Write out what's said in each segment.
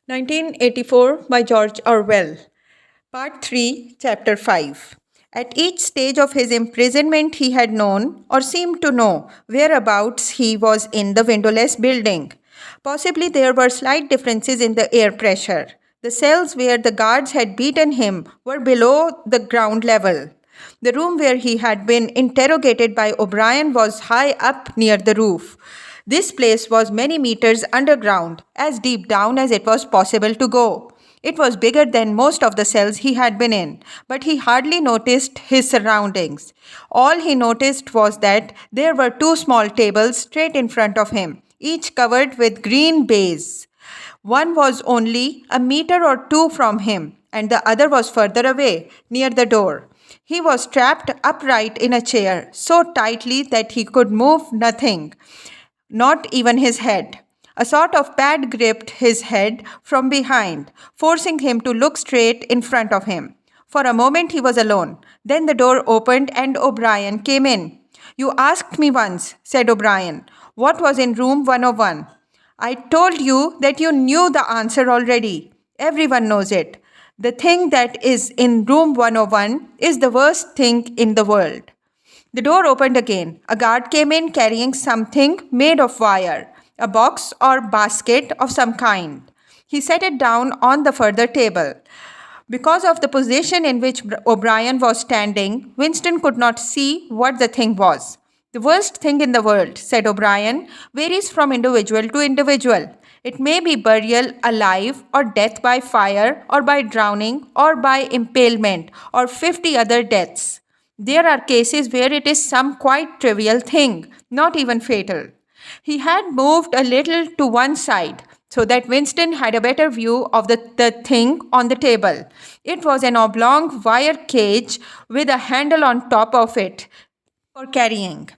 1984 by George Orwell. Part 3, Chapter 5. At each stage of his imprisonment, he had known, or seemed to know, whereabouts he was in the windowless building. Possibly there were slight differences in the air pressure. The cells where the guards had beaten him were below the ground level. The room where he had been interrogated by O'Brien was high up near the roof. This place was many meters underground, as deep down as it was possible to go. It was bigger than most of the cells he had been in, but he hardly noticed his surroundings. All he noticed was that there were two small tables straight in front of him, each covered with green baize. One was only a meter or two from him, and the other was further away, near the door. He was trapped upright in a chair, so tightly that he could move nothing, not even his head. A sort of pad gripped his head from behind, forcing him to look straight in front of him. For a moment he was alone. Then the door opened and O'Brien came in. "You asked me once," said O'Brien, "what was in room 101. I told you that you knew the answer already. Everyone knows it. The thing that is in room 101 is the worst thing in the world." The door opened again. A guard came in carrying something made of wire, a box or basket of some kind. He set it down on the further table. Because of the position in which O'Brien was standing, Winston could not see what the thing was. "The worst thing in the world," said O'Brien, "varies from individual to individual. It may be burial alive, or death by fire, or by drowning, or by impalement, or 50 other deaths. There are cases where it is some quite trivial thing, not even fatal." He had moved a little to one side so that Winston had a better view of the thing on the table. It was an oblong wire cage with a handle on top of it for carrying.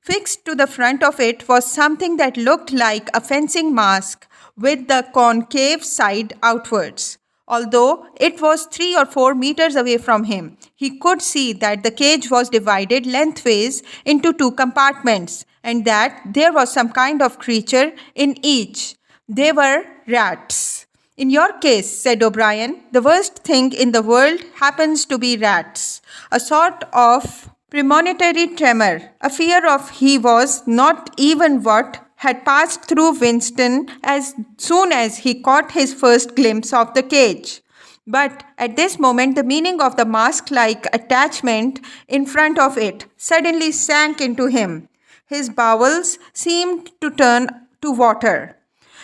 Fixed to the front of it was something that looked like a fencing mask with the concave side outwards. Although it was 3 or 4 meters away from him, he could see that the cage was divided lengthways into two compartments and that there was some kind of creature in each. They were rats. "In your case," said O'Brien, "the worst thing in the world happens to be rats." A sort of premonitory tremor, a fear of he was not even what had passed through Winston as soon as he caught his first glimpse of the cage. But at this moment the meaning of the mask-like attachment in front of it suddenly sank into him. His bowels seemed to turn to water.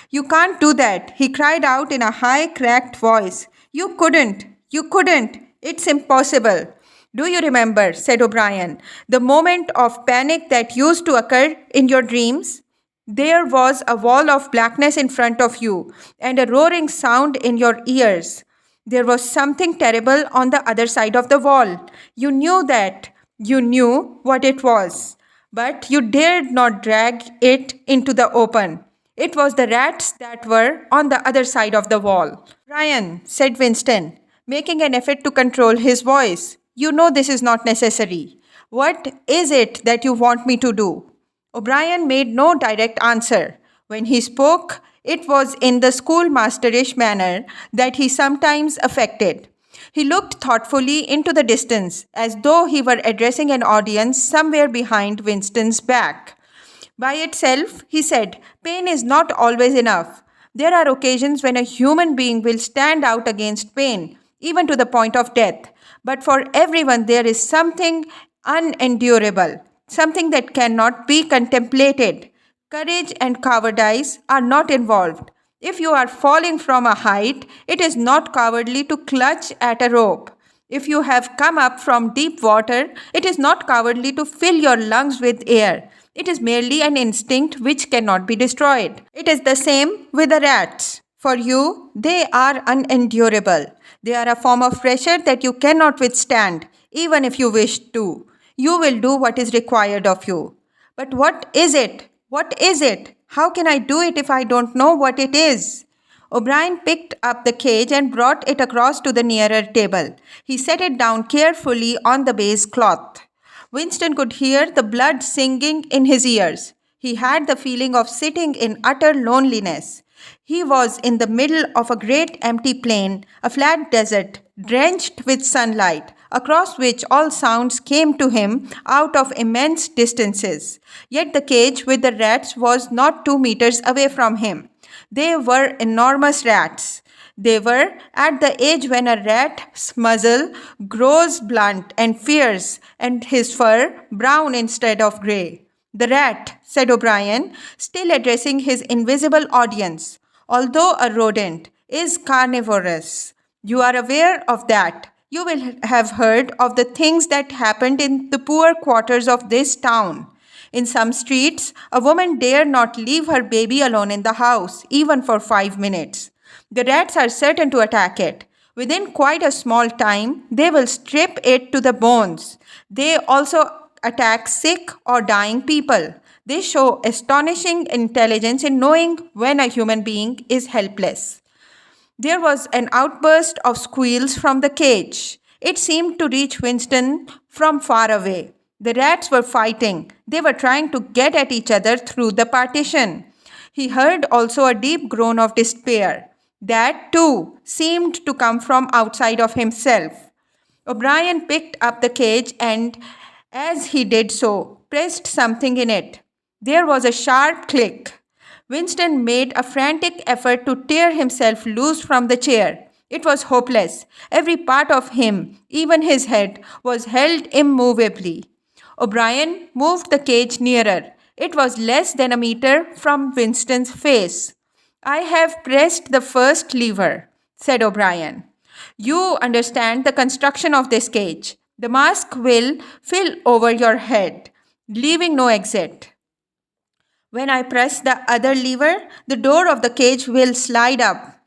"You can't do that," he cried out in a high, cracked voice. You couldn't. It's impossible." "Do you remember," said O'Brien, "the moment of panic that used to occur in your dreams? There was a wall of blackness in front of you, and a roaring sound in your ears. There was something terrible on the other side of the wall. You knew that. You knew what it was. But you dared not drag it into the open. It was the rats that were on the other side of the wall." "Brian," said Winston, making an effort to control his voice, "you know this is not necessary. What is it that you want me to do?" O'Brien made no direct answer. When he spoke, it was in the schoolmasterish manner that he sometimes affected. He looked thoughtfully into the distance, as though he were addressing an audience somewhere behind Winston's back. "By itself," he said, "pain is not always enough. There are occasions when a human being will stand out against pain, even to the point of death. But for everyone there is something unendurable, something that cannot be contemplated. Courage and cowardice are not involved. If you are falling from a height, it is not cowardly to clutch at a rope. If you have come up from deep water, it is not cowardly to fill your lungs with air. It is merely an instinct which cannot be destroyed. It is the same with the rats. For you, they are unendurable. They are a form of pressure that you cannot withstand, even if you wish to. You will do what is required of you." "But what is it? What is it? How can I do it if I don't know what it is?" O'Brien picked up the cage and brought it across to the nearer table. He set it down carefully on the baize cloth. Winston could hear the blood singing in his ears. He had the feeling of sitting in utter loneliness. He was in the middle of a great empty plain, a flat desert, drenched with sunlight, across which all sounds came to him out of immense distances. Yet the cage with the rats was not 2 meters away from him. They were enormous rats. They were at the age when a rat's muzzle grows blunt and fierce, and his fur brown instead of grey. The rat, said O'Brien, still addressing his invisible audience, although a rodent, is carnivorous. You are aware of that. You will have heard of the things that happened in the poor quarters of this town. In some streets, a woman dare not leave her baby alone in the house, even for 5 minutes. The rats are certain to attack it. Within quite a small time, they will strip it to the bones. They also attack sick or dying people. They show astonishing intelligence in knowing when a human being is helpless. There was an outburst of squeals from the cage. It seemed to reach Winston from far away. The rats were fighting. They were trying to get at each other through the partition. He heard also a deep groan of despair. That, too, seemed to come from outside of himself. O'Brien picked up the cage and, as he did so, pressed something in it. There was a sharp click. Winston made a frantic effort to tear himself loose from the chair. It was hopeless. Every part of him, even his head, was held immovably. O'Brien moved the cage nearer. It was less than a meter from Winston's face. I have pressed the first lever, said O'Brien. You understand the construction of this cage. The mask will fill over your head, leaving no exit. When I press the other lever, the door of the cage will slide up.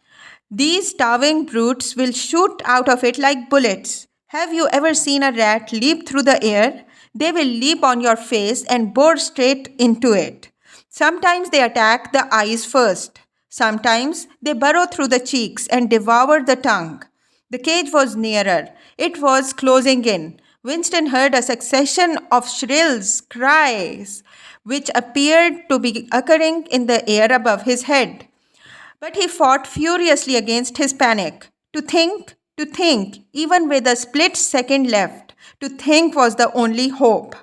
These starving brutes will shoot out of it like bullets. Have you ever seen a rat leap through the air? They will leap on your face and bore straight into it. Sometimes they attack the eyes first. Sometimes they burrow through the cheeks and devour the tongue. The cage was nearer. It was closing in. Winston heard a succession of shrills, cries, which appeared to be occurring in the air above his head. But he fought furiously against his panic. To think, even with a split second left, to think was the only hope.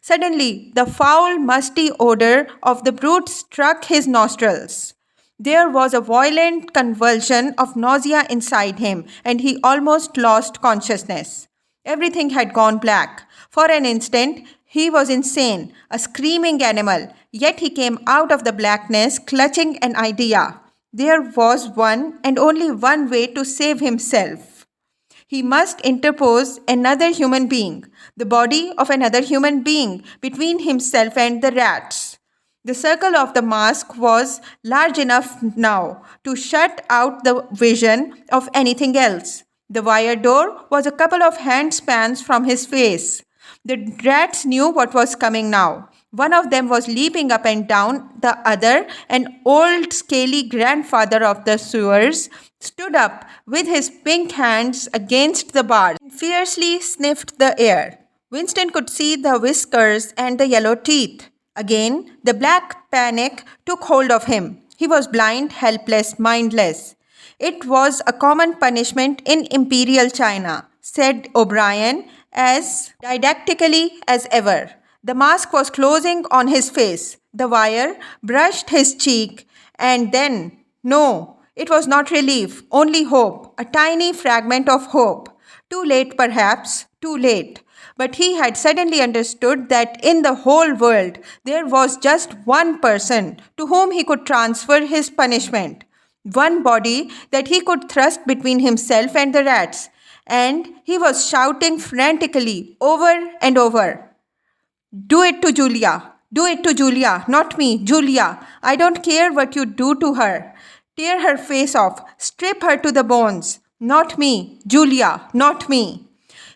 Suddenly, the foul, musty odor of the brute struck his nostrils. There was a violent convulsion of nausea inside him, and he almost lost consciousness. Everything had gone black. For an instant, he was insane, a screaming animal, yet he came out of the blackness clutching an idea. There was one and only one way to save himself. He must interpose another human being, the body of another human being, between himself and the rats. The circle of the mask was large enough now to shut out the vision of anything else. The wire door was a couple of handspans from his face. The rats knew what was coming now. One of them was leaping up and down, the other, an old scaly grandfather of the sewers, stood up with his pink hands against the bar and fiercely sniffed the air. Winston could see the whiskers and the yellow teeth. Again, the black panic took hold of him. He was blind, helpless, mindless. It was a common punishment in Imperial China, said O'Brien, as didactically as ever. The mask was closing on his face. The wire brushed his cheek, and then, no, it was not relief, only hope, a tiny fragment of hope. Too late, perhaps, too late. But he had suddenly understood that in the whole world there was just one person to whom he could transfer his punishment, one body that he could thrust between himself and the rats. And he was shouting frantically over and over, "Do it to Julia! Do it to Julia! Not me, Julia! I don't care what you do to her. Tear her face off, strip her to the bones. Not me, Julia, not me."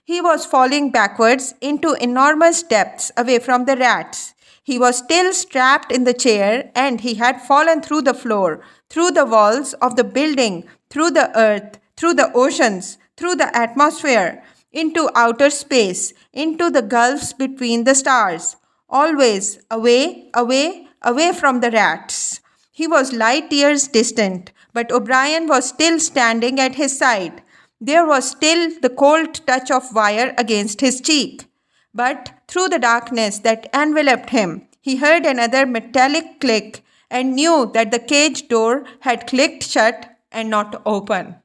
He was falling backwards into enormous depths away from the rats. He was still strapped in the chair, and he had fallen through the floor, through the walls of the building, through the earth, through the oceans, through the atmosphere, into outer space, into the gulfs between the stars, always away, away, away from the rats. He was light years distant, but O'Brien was still standing at his side. There was still the cold touch of wire against his cheek. But through the darkness that enveloped him, he heard another metallic click and knew that the cage door had clicked shut and not open.